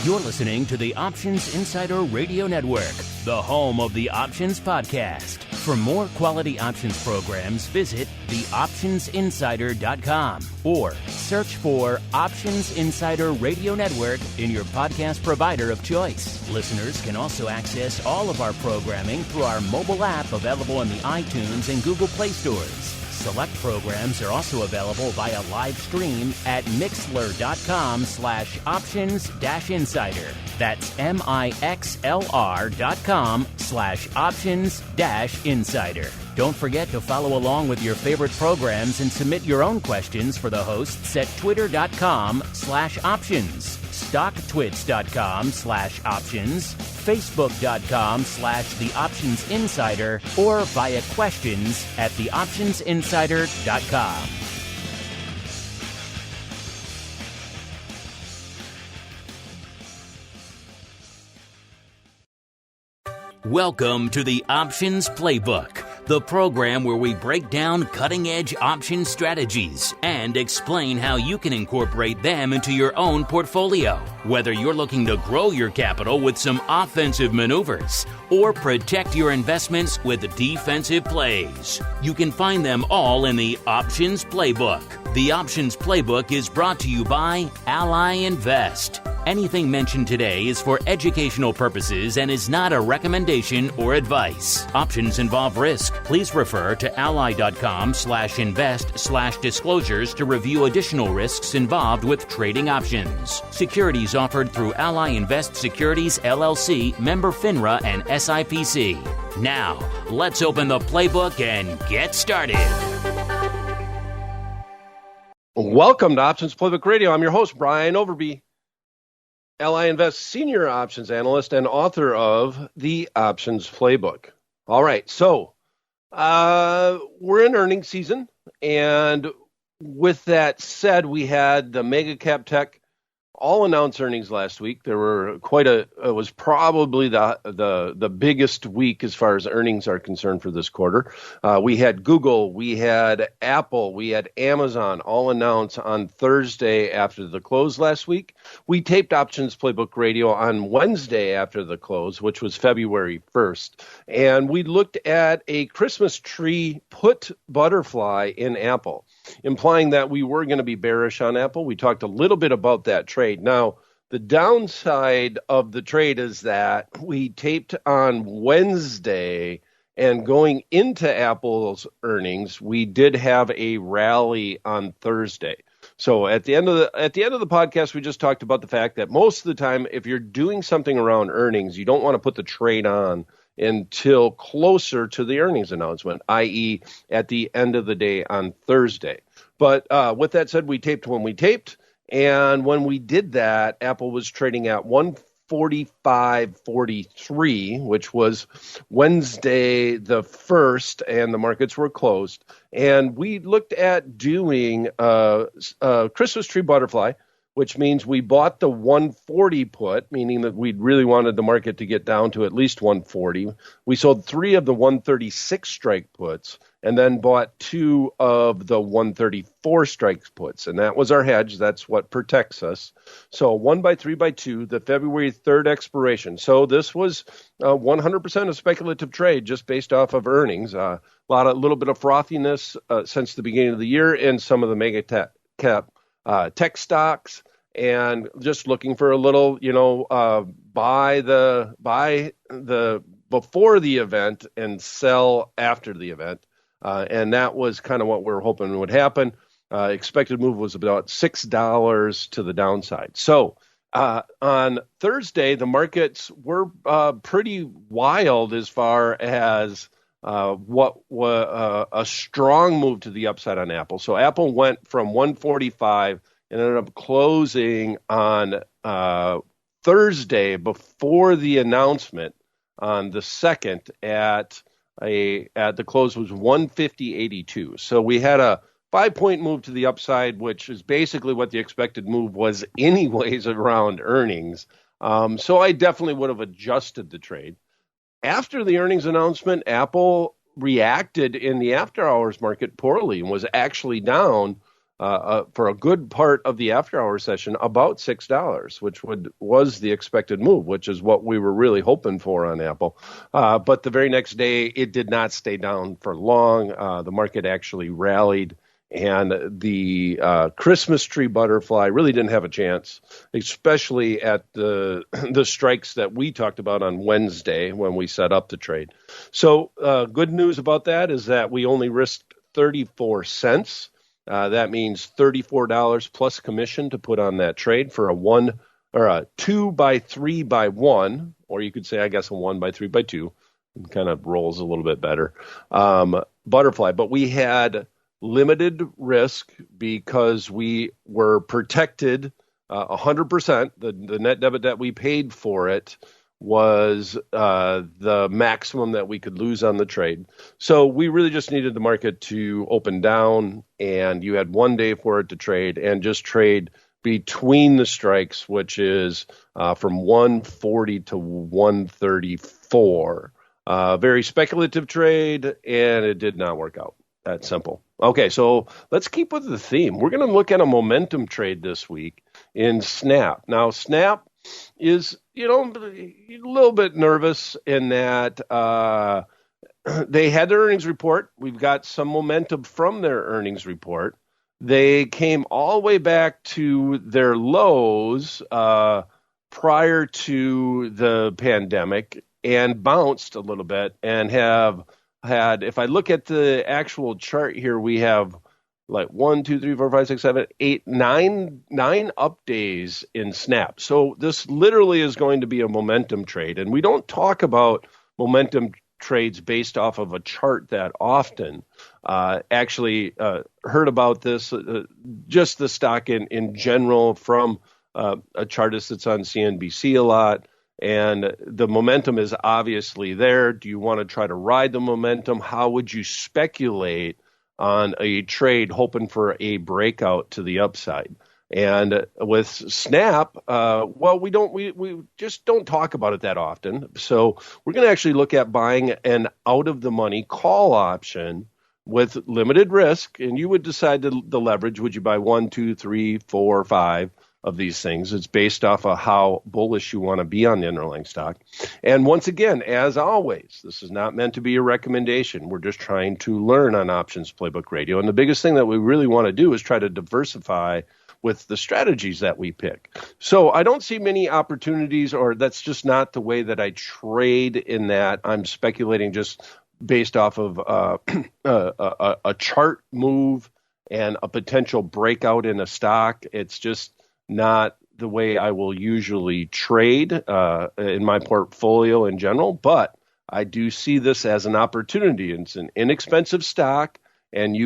You're listening to the Options Insider Radio Network, the home of the Options Podcast. For more quality options programs, visit theoptionsinsider.com or search for Options Insider Radio Network in your podcast provider of choice. Listeners can also access all of our programming through our mobile app available in the iTunes and Google Play stores. Select programs are also available via live stream at mixlr.com/options-insider. That's mixlr.com/options-insider. Don't forget to follow along with your favorite programs and submit your own questions for the hosts at twitter.com/options, stocktwits.com/options, facebook.com/theoptionsinsider, or via questions at theoptionsinsider.com. Welcome to the Options Playbook, the program where we break down cutting-edge option strategies and explain how you can incorporate them into your own portfolio. Whether you're looking to grow your capital with some offensive maneuvers or protect your investments with defensive plays, you can find them all in the Options Playbook. The Options Playbook is brought to you by Ally Invest. Anything mentioned today is for educational purposes and is not a recommendation or advice. Options involve risk. Please refer to ally.com/invest/disclosures to review additional risks involved with trading options. Securities offered through Ally Invest Securities LLC, member FINRA and SIPC. Now, let's open the playbook and get started. Welcome to Options Playbook Radio. I'm your host, Brian Overby, Ally Invest Senior Options Analyst and author of the Options Playbook. All right, so we're in earnings season, and with that said, we had the mega cap tech all announced earnings last week. There were it was probably the biggest week as far as earnings are concerned for this quarter. We had Google, we had Apple, we had Amazon all announced on Thursday after the close last week. We taped Options Playbook Radio on Wednesday after the close, which was February 1st. And we looked at a Christmas tree put butterfly in Apple, implying that we were going to be bearish on Apple. We talked a little bit about that trade. Now, the downside of the trade is that we taped on Wednesday, and going into Apple's earnings, we did have a rally on Thursday. So at the end of the podcast, we just talked about the fact that most of the time, if you're doing something around earnings, you don't want to put the trade on until closer to the earnings announcement, i.e. at the end of the day on Thursday. But with that said, we taped when we taped. And when we did that, Apple was trading at 145.43, which was Wednesday the 1st, and the markets were closed. And we looked at doing a Christmas tree butterfly, which means we bought the 140 put, meaning that we really wanted the market to get down to at least 140. We sold 3 of the 136 strike puts and then bought 2 of the 134 strike puts. And that was our hedge. That's what protects us. So 1 by 3 by 2, the February 3rd expiration. So this was 100% a speculative trade just based off of earnings. Little bit of frothiness since the beginning of the year in some of the mega cap tech stocks, and just looking for a little, buy the before the event and sell after the event. And that was kind of what we were hoping would happen. Expected move was about $6 to the downside. So on Thursday, the markets were pretty wild as far as what was a strong move to the upside on Apple. So Apple went from 145 and ended up closing on Thursday before the announcement on the 2nd at the close was 150.82. So we had a 5-point move to the upside, which is basically what the expected move was anyways around earnings. So I definitely would have adjusted the trade. After the earnings announcement, Apple reacted in the after-hours market poorly and was actually down for a good part of the after-hour session about $6, which was the expected move, which is what we were really hoping for on Apple. But the very next day, it did not stay down for long. The market actually rallied, and the Christmas tree butterfly really didn't have a chance, especially at the strikes that we talked about on Wednesday when we set up the trade. So good news about that is that we only risked 34 cents. That means $34 plus commission to put on that trade for a 2 by 3 by 1, or you could say, I guess, a 1 by 3 by 2. It kind of rolls a little bit better. Butterfly, but we had limited risk because we were protected 100%. The net debit that we paid for it was the maximum that we could lose on the trade. So we really just needed the market to open down, and you had 1 day for it to trade, and just trade between the strikes, which is from 140 to 134. Very speculative trade, and it did not work out. That simple. Okay, so let's keep with the theme. We're going to look at a momentum trade this week in Snap. Now, Snap is, a little bit nervous in that they had their earnings report. We've got some momentum from their earnings report. They came all the way back to their lows prior to the pandemic and bounced a little bit and have had, if I look at the actual chart here, we have like 1, 2, 3, 4, 5, 6, 7, 8, 9 up days in Snap. So this literally is going to be a momentum trade. And we don't talk about momentum trades based off of a chart that often. Actually heard about this, just the stock in general from a chartist that's on CNBC a lot. And the momentum is obviously there. Do you want to try to ride the momentum? How would you speculate on a trade hoping for a breakout to the upside? And with Snap, we just don't talk about it that often. So we're going to actually look at buying an out-of-the-money call option with limited risk. And you would decide the leverage. Would you buy 1, 2, 3, 4, 5 of these things? It's based off of how bullish you want to be on the underlying stock. And once again, as always, this is not meant to be a recommendation. We're just trying to learn on Options Playbook Radio. And the biggest thing that we really want to do is try to diversify with the strategies that we pick. So I don't see many opportunities, or that's just not the way that I trade, in that I'm speculating just based off of a chart move and a potential breakout in a stock. It's just not the way I will usually trade in my portfolio in general, but I do see this as an opportunity. It's an inexpensive stock, and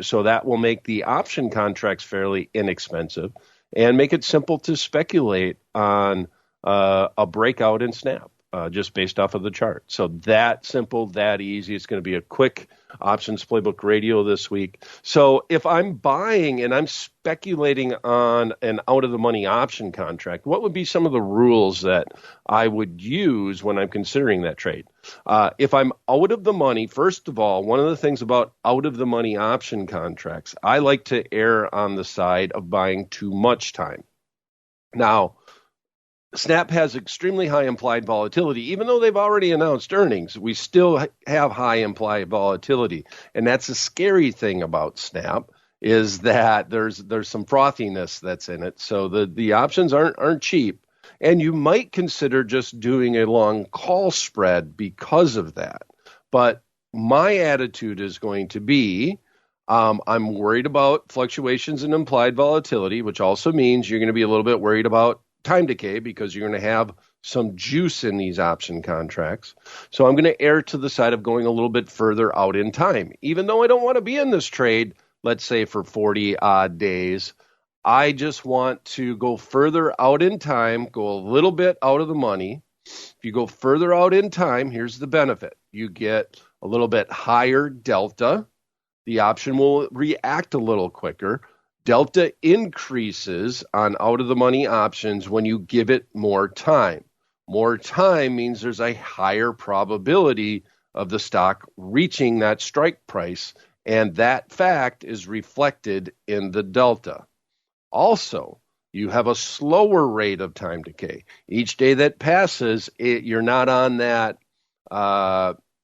so that will make the option contracts fairly inexpensive and make it simple to speculate on a breakout in Snap. Just based off of the chart. So that simple, that easy. It's going to be a quick Options Playbook Radio this week. So if I'm buying and I'm speculating on an out-of-the-money option contract, what would be some of the rules that I would use when I'm considering that trade? If I'm out of the money, first of all, one of the things about out-of-the-money option contracts, I like to err on the side of buying too much time. Now, Snap has extremely high implied volatility. Even though they've already announced earnings, we still have high implied volatility. And that's a scary thing about Snap, is that there's some frothiness that's in it. So the options aren't cheap. And you might consider just doing a long call spread because of that. But my attitude is going to be, I'm worried about fluctuations in implied volatility, which also means you're going to be a little bit worried about time decay because you're going to have some juice in these option contracts. So I'm going to err to the side of going a little bit further out in time. Even though I don't want to be in this trade, let's say for 40 odd days, I just want to go further out in time, go a little bit out of the money. If you go further out in time, here's the benefit. You get a little bit higher delta. The option will react a little quicker. Delta increases on out-of-the-money options when you give it more time. More time means there's a higher probability of the stock reaching that strike price And that fact is reflected in the delta. Also, you have a slower rate of time decay. Each day that passes, you're not on that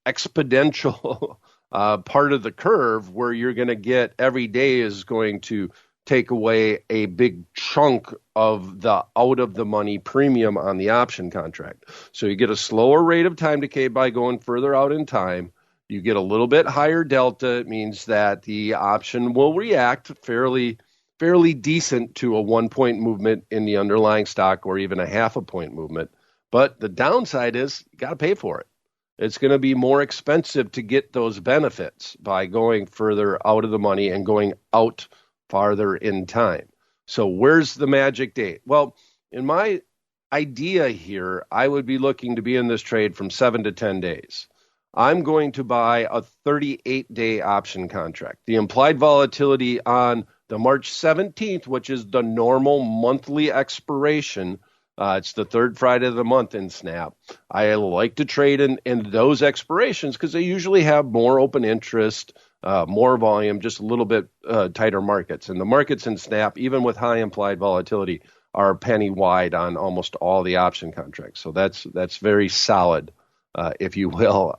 exponential part of the curve where you're going to get every day is going to take away a big chunk of the out of the money premium on the option contract. So you get a slower rate of time decay by going further out in time. You get a little bit higher delta. It means that the option will react fairly decent to a 1 point movement in the underlying stock or even a half a point movement. But the downside is you got to pay for it. It's going to be more expensive to get those benefits by going further out of the money and going out farther in time. So where's the magic date? Well, in my idea here, I would be looking to be in this trade from 7 to 10 days. I'm going to buy a 38-day option contract. The implied volatility on the March 17th, which is the normal monthly expiration, it's the third Friday of the month in Snap. I like to trade in those expirations because they usually have more open interest, more volume, just a little bit tighter markets. And the markets in Snap, even with high implied volatility, are penny wide on almost all the option contracts. So that's very solid, if you will.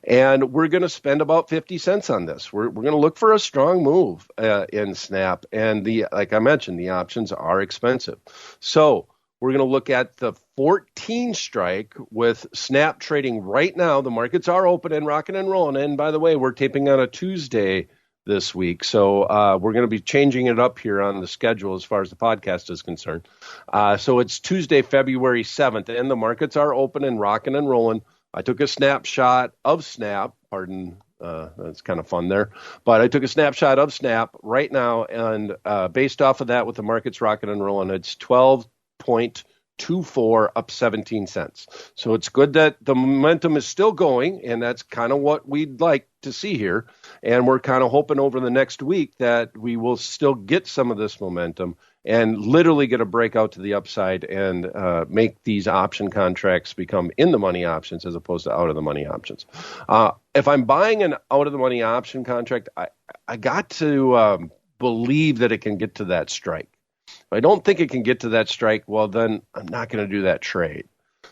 And we're going to spend about 50 cents on this. We're going to look for a strong move in Snap. And like I mentioned, the options are expensive. So we're going to look at the 14 strike with Snap trading right now. The markets are open and rocking and rolling. And by the way, we're taping on a Tuesday this week. So we're going to be changing it up here on the schedule as far as the podcast is concerned. So it's Tuesday, February 7th, and the markets are open and rocking and rolling. I took a snapshot of Snap. Pardon, that's kind of fun there. But I took a snapshot of Snap right now, and based off of that, with the markets rocking and rolling, it's 12.24 up 17 cents. So it's good that the momentum is still going, and that's kind of what we'd like to see here. And we're kind of hoping over the next week that we will still get some of this momentum and literally get a breakout to the upside and make these option contracts become in the money options as opposed to out of the money options. If I'm buying an out of the money option contract, I got to believe that it can get to that strike. If I don't think it can get to that strike, well, then I'm not going to do that trade.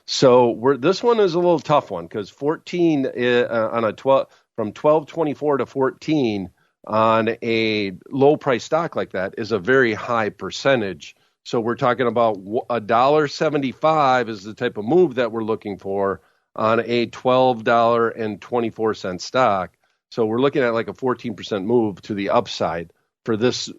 So this one is a little tough one because 14 on a 12 from 12.24 to 14 on a low price stock like that is a very high percentage. So we're talking about $1.75 is the type of move that we're looking for on a $12.24 stock. So we're looking at like a 14% move to the upside for this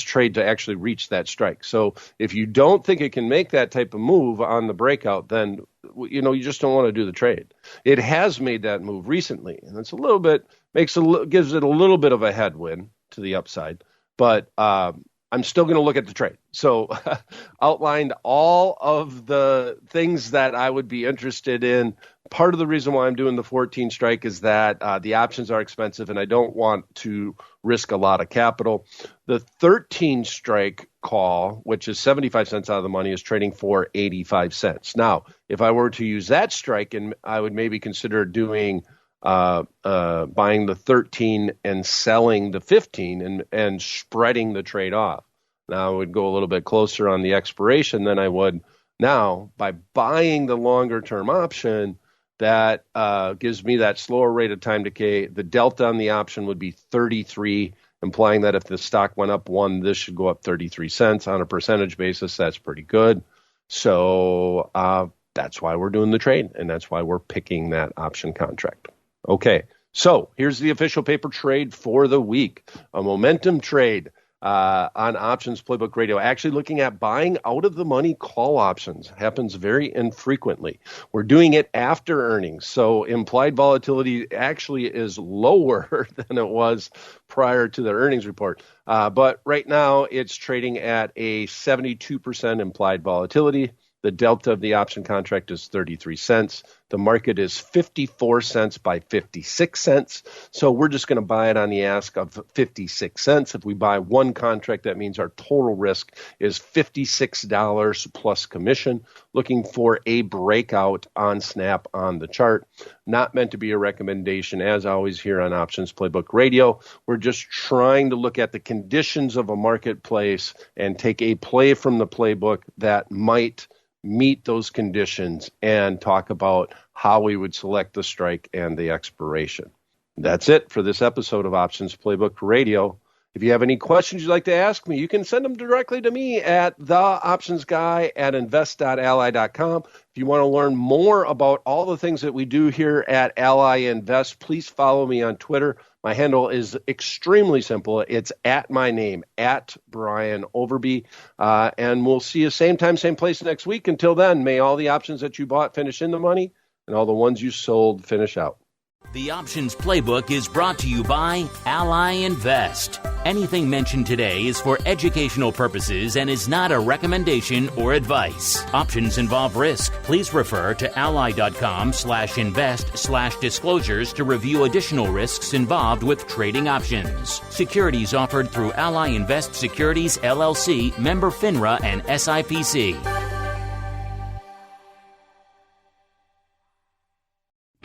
trade to actually reach that strike. So if you don't think it can make that type of move on the breakout, then you just don't want to do the trade. It has made that move recently, and it's a little bit gives it a little bit of a headwind to the upside. But I'm still going to look at the trade. So outlined all of the things that I would be interested in. Part of the reason why I'm doing the 14 strike is that the options are expensive and I don't want to risk a lot of capital. The 13 strike call, which is 75 cents out of the money, is trading for 85 cents. Now, if I were to use that strike, and I would maybe consider doing buying the 13 and selling the 15 and spreading the trade off. Now I would go a little bit closer on the expiration than I would now by buying the longer term option. That gives me that slower rate of time decay. The delta on the option would be 33, implying that if the stock went up 1, this should go up 33 cents on a percentage basis. That's pretty good. So that's why we're doing the trade, and that's why we're picking that option contract. Okay, so here's the official paper trade for the week. A momentum trade on Options Playbook Radio. Actually looking at buying out of the money call options. Happens very infrequently. We're doing it after earnings. So implied volatility actually is lower than it was prior to the earnings report. But right now it's trading at a 72% implied volatility. The delta of the option contract is 33 cents. The market is 54 cents by 56 cents. So we're just going to buy it on the ask of 56 cents. If we buy one contract, that means our total risk is $56 plus commission. Looking for a breakout on snap on the chart. Not meant to be a recommendation, as always, here on Options Playbook Radio. We're just trying to look at the conditions of a marketplace and take a play from the playbook that might meet those conditions and talk about how we would select the strike and the expiration. That's it for this episode of Options Playbook Radio. If you have any questions you'd like to ask me, you can send them directly to me at theoptionsguy@invest.ally.com. If you want to learn more about all the things that we do here at Ally Invest, please follow me on Twitter. My handle is extremely simple. It's at my name, at Brian Overby. And we'll see you same time, same place next week. Until then, may all the options that you bought finish in the money and all the ones you sold finish out. The Options Playbook is brought to you by Ally Invest. Anything mentioned today is for educational purposes and is not a recommendation or advice. Options involve risk. Please refer to ally.com/invest/disclosures to review additional risks involved with trading options. Securities offered through Ally Invest Securities, LLC, member FINRA and SIPC.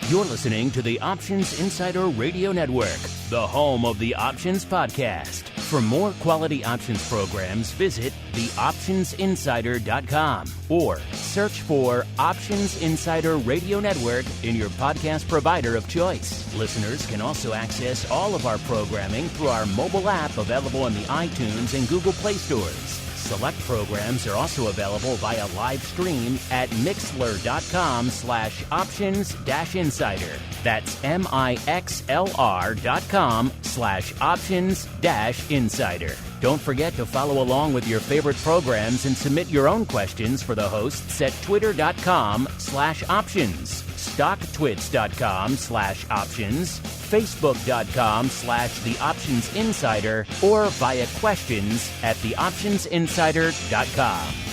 You're listening to the Options Insider Radio Network, the home of the Options Podcast. For more quality options programs, visit theoptionsinsider.com or search for Options Insider Radio Network in your podcast provider of choice. Listeners can also access all of our programming through our mobile app available in the iTunes and Google Play stores. Select programs are also available via live stream at mixlr.com/options-insider. That's mixlr.com/options-insider. Don't forget to follow along with your favorite programs and submit your own questions for the hosts at twitter.com/options, stocktwits.com/options, facebook.com/theoptionsinsider, or via questions at theoptionsinsider.com.